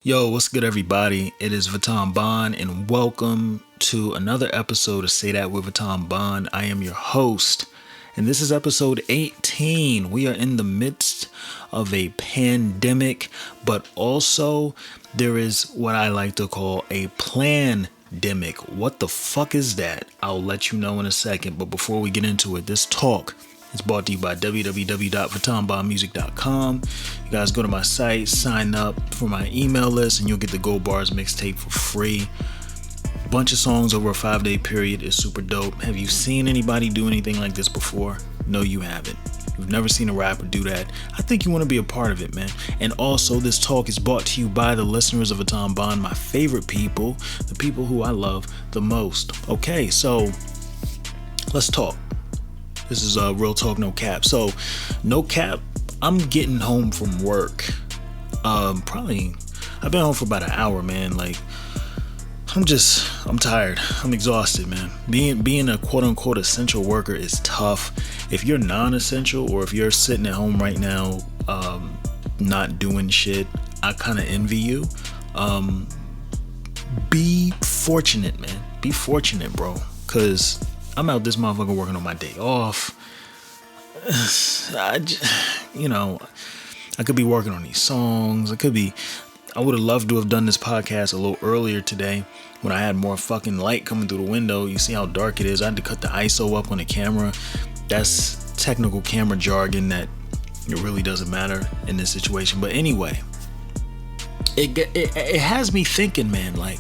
Yo, what's good, everybody? It is Vuitton Bond, and welcome to another episode of Say That with Vuitton Bond. I am your host, and this is episode 18. We are in the midst of a pandemic, but also there is what I like to call a plan-demic. What the fuck is that? I'll let you know in a second, but before we get into it, this talk is brought to you by www.VuittonBondMusic.com. You guys go to my site, sign up for my email list, and you'll get the Gold Bars mixtape for free. Bunch of songs over a 5-day period is super dope. Have you seen anybody do anything like this before? No, you haven't. You've never seen a rapper do that. I think you want to be a part of it, man. And also, this talk is brought to you by the listeners of Vuitton Bond, my favorite people, the people who I love the most. Okay, so let's talk. This is real talk, no cap. So, no cap, I'm getting home from work. I've been home for about an hour, man. Like, I'm tired. I'm exhausted, man. Being a quote unquote essential worker is tough. If you're non-essential or if you're sitting at home right now, not doing shit, I kind of envy you. Be fortunate, man. Be fortunate, bro. Cause I'm out this motherfucker working on my day off. I could be working on these songs. I would have loved to have done this podcast a little earlier today when I had more fucking light coming through the window. You see how dark it is. I had to cut the ISO up on the camera. That's technical camera jargon that it really doesn't matter in this situation. But anyway, it has me thinking, man, like,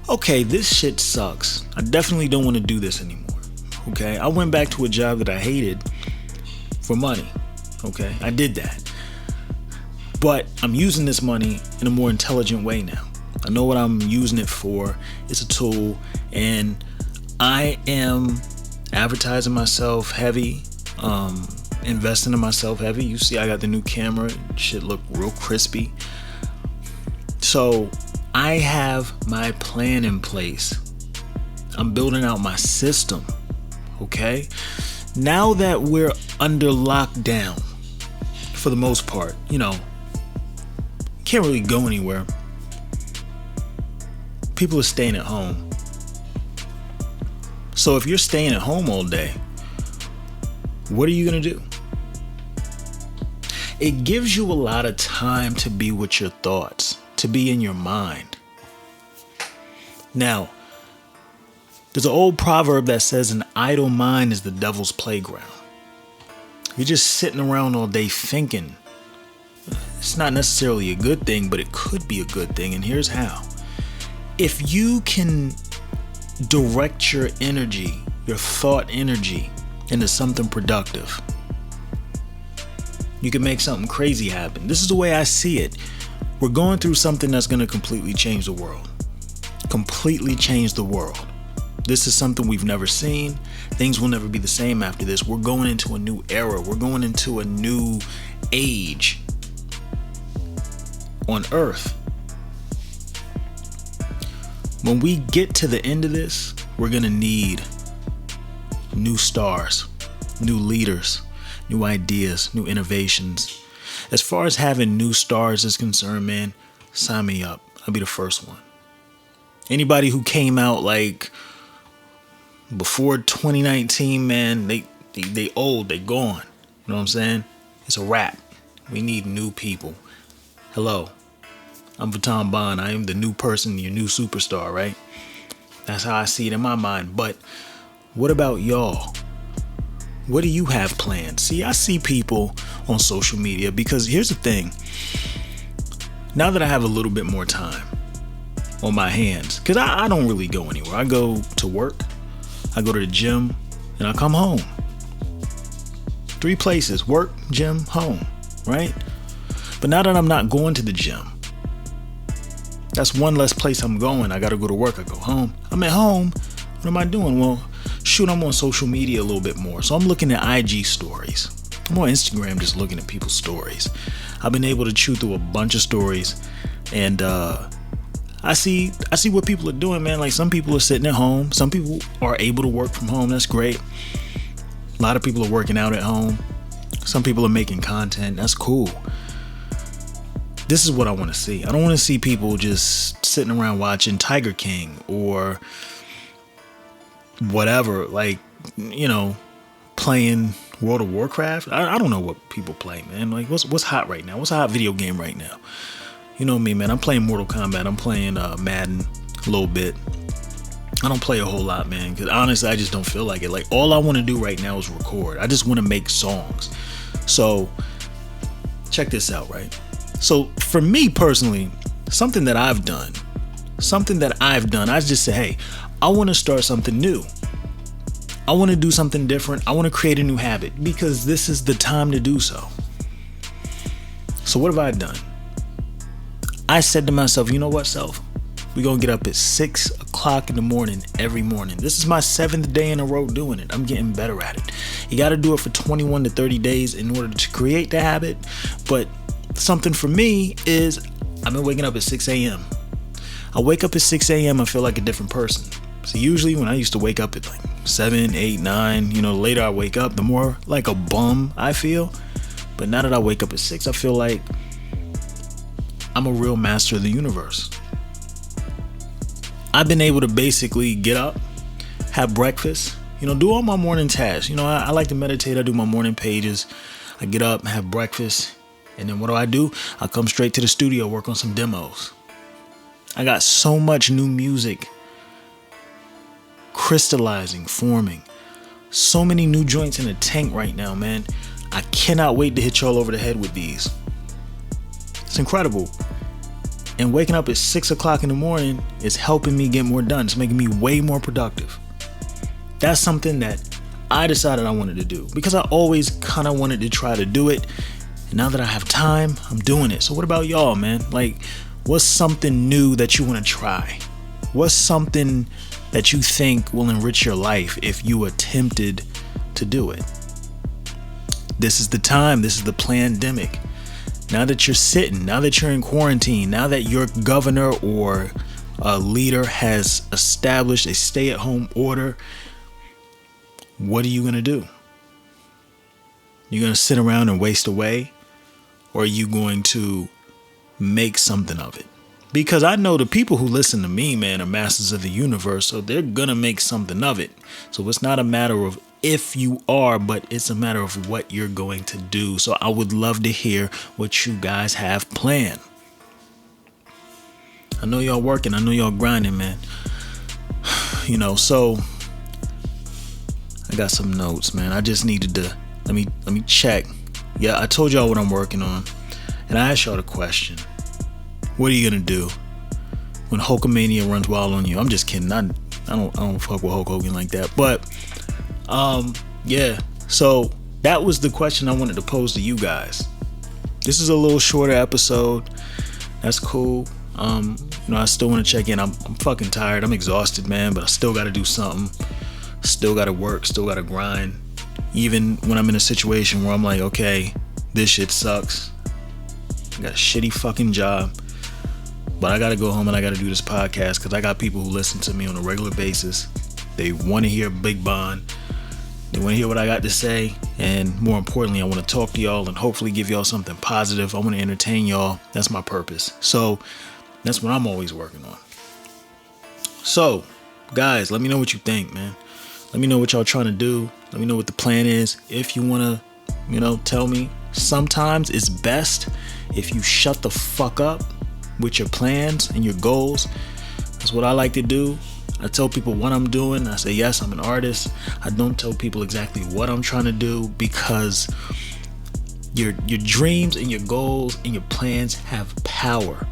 okay, this shit sucks. I definitely don't want to do this anymore. Okay, I went back to a job that I hated for money. Okay, I did that. But I'm using this money in a more intelligent way now. I know what I'm using it for. It's a tool, and I am advertising myself heavy, investing in myself heavy. You see, I got the new camera. Shit look real crispy. So I have my plan in place. I'm building out my system. Okay, now that we're under lockdown, for the most part, can't really go anywhere. People are staying at home. So if you're staying at home all day, what are you gonna do? It gives you a lot of time to be with your thoughts, to be in your mind. Now, there's an old proverb that says an idle mind is the devil's playground. You're just sitting around all day thinking. It's not necessarily a good thing, but it could be a good thing, and here's how. If you can direct your energy, your thought energy, into something productive, you can make something crazy happen. This is the way I see it. We're going through something that's going to completely change the world. Completely change the world. This is something we've never seen. Things will never be the same after this. We're going into a new era. We're going into a new age on Earth. When we get to the end of this, we're going to need new stars, new leaders, new ideas, new innovations. As far as having new stars is concerned, man, sign me up. I'll be the first one. Anybody who came out like before 2019, man, they old, they gone. You know what I'm saying? It's a wrap. We need new people. Hello, I'm Vuitton Bond. I am the new person, your new superstar, right? That's how I see it in my mind. But what about y'all? What do you have planned? See, I see people on social media because here's the thing. Now that I have a little bit more time on my hands, because I don't really go anywhere. I go to work, I go to the gym, and I come home. 3 places: work, gym, home, right? But now that I'm not going to the gym, that's one less place I'm going. I gotta go to work, I go home. I'm at home, what am I doing? Well, shoot, I'm on social media a little bit more. So I'm looking at IG stories. I'm on Instagram just looking at people's stories. I've been able to chew through a bunch of stories, and I see what people are doing, man. Like, some people are sitting at home. Some people are able to work from home. That's great. A lot of people are working out at home. Some people are making content. That's cool. this is what I want to see. I don't want to see people just sitting around watching Tiger King or whatever, like, playing World of Warcraft. I don't know what people play, man. Like, what's hot right now? What's a hot video game right now? You know me, man. I'm playing Mortal Kombat. I'm playing Madden a little bit. I don't play a whole lot, man, because honestly, I just don't feel like it. Like, all I want to do right now is record. I just want to make songs. So, check this out, right? So, for me personally, something that I've done, I just say, hey, I want to start something new. I want to do something different. I want to create a new habit because this is the time to do so. So, what have I done? I said to myself, you know what, self? We're going to get up at 6 o'clock in the morning every morning. This is my 7th day in a row doing it. I'm getting better at it. You got to do it for 21 to 30 days in order to create the habit. But something for me is I've been waking up at 6 a.m. I wake up at 6 a.m. I feel like a different person. So usually when I used to wake up at like 7, 8, 9, the later I wake up, the more like a bum I feel. But now that I wake up at 6, I feel like I'm a real master of the universe. I've been able to basically get up, have breakfast, do all my morning tasks. I like to meditate. I do my morning pages. I get up, have breakfast, and then what do? I come straight to the studio, work on some demos. I got so much new music crystallizing, forming. So many new joints in the tank right now, man. I cannot wait to hit y'all over the head with these. It's incredible. And waking up at 6 o'clock in the morning is helping me get more done. It's making me way more productive. That's something that I decided I wanted to do because I always kind of wanted to try to do it. And now that I have time, I'm doing it. So what about y'all, man? Like, what's something new that you want to try? What's something that you think will enrich your life if you attempted to do it? This is the time. This is the PLANdemic. Now that you're sitting, now that you're in quarantine, now that your governor or a leader has established a stay-at-home order, what are you going to do? You're going to sit around and waste away? Or are you going to make something of it? Because I know the people who listen to me, man, are masters of the universe, so they're going to make something of it. So it's not a matter of if you are, but it's a matter of what you're going to do. So I would love to hear what you guys have planned. I know y'all working. I know y'all grinding, man. So I got some notes, man. I just needed to let me check. Yeah, I told y'all what I'm working on, and I asked y'all the question: what are you gonna do when Hulkamania runs wild on you? I'm just kidding. I don't fuck with Hulk Hogan like that, but. Yeah, so that was the question I wanted to pose to you guys. This is a little shorter episode. That's cool. I still want to check in. I'm fucking tired. I'm exhausted, man, but I still got to do something. Still got to work. Still got to grind. Even when I'm in a situation where I'm like, okay, this shit sucks. I got a shitty fucking job, but I got to go home and I got to do this podcast because I got people who listen to me on a regular basis. They want to hear Big Bond. They want to hear what I got to say, and more importantly, I want to talk to y'all and hopefully give y'all something positive. I want to entertain y'all. That's my purpose. So that's what I'm always working on. So, guys, let me know what you think, man. Let me know what y'all trying to do. Let me know what the plan is. If you want to, tell me. Sometimes it's best if you shut the fuck up with your plans and your goals. That's what I like to do. I tell people what I'm doing. I say, yes, I'm an artist. I don't tell people exactly what I'm trying to do because your dreams and your goals and your plans have power.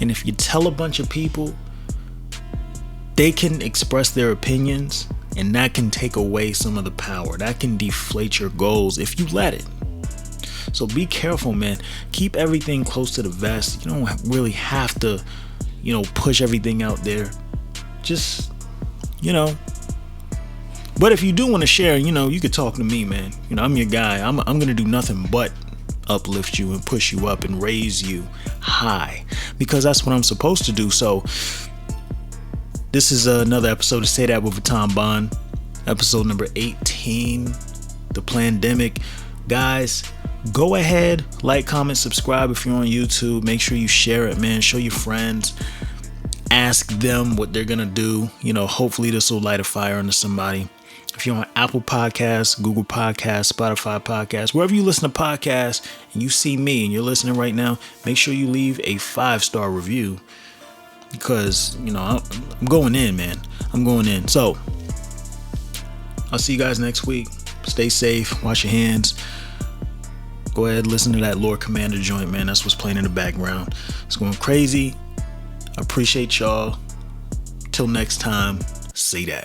And if you tell a bunch of people, they can express their opinions, and that can take away some of the power. That can deflate your goals if you let it. So be careful, man. Keep everything close to the vest. You don't really have to, push everything out there. Just, but if you do want to share, you could talk to me, man. I'm your guy. I'm going to do nothing but uplift you and push you up and raise you high because that's what I'm supposed to do. So this is another episode of Say That with Vuitton Bond, episode number 18, the PLANdemic. Guys, Go ahead, like, comment, subscribe if you're on YouTube. Make sure you share it, man. Show your friends. Ask them what they're gonna do. Hopefully this will light a fire under somebody. If you're on Apple Podcasts, Google Podcasts, Spotify Podcasts, wherever you listen to podcasts, and you see me and you're listening right now, make sure you leave a 5-star review, because I'm going in, man. I'm going in. So I'll see you guys next week. Stay safe. Wash your hands. Go ahead, listen to that Lord Commander joint, man. That's what's playing in the background. It's going crazy. I appreciate y'all. Till next time, see that.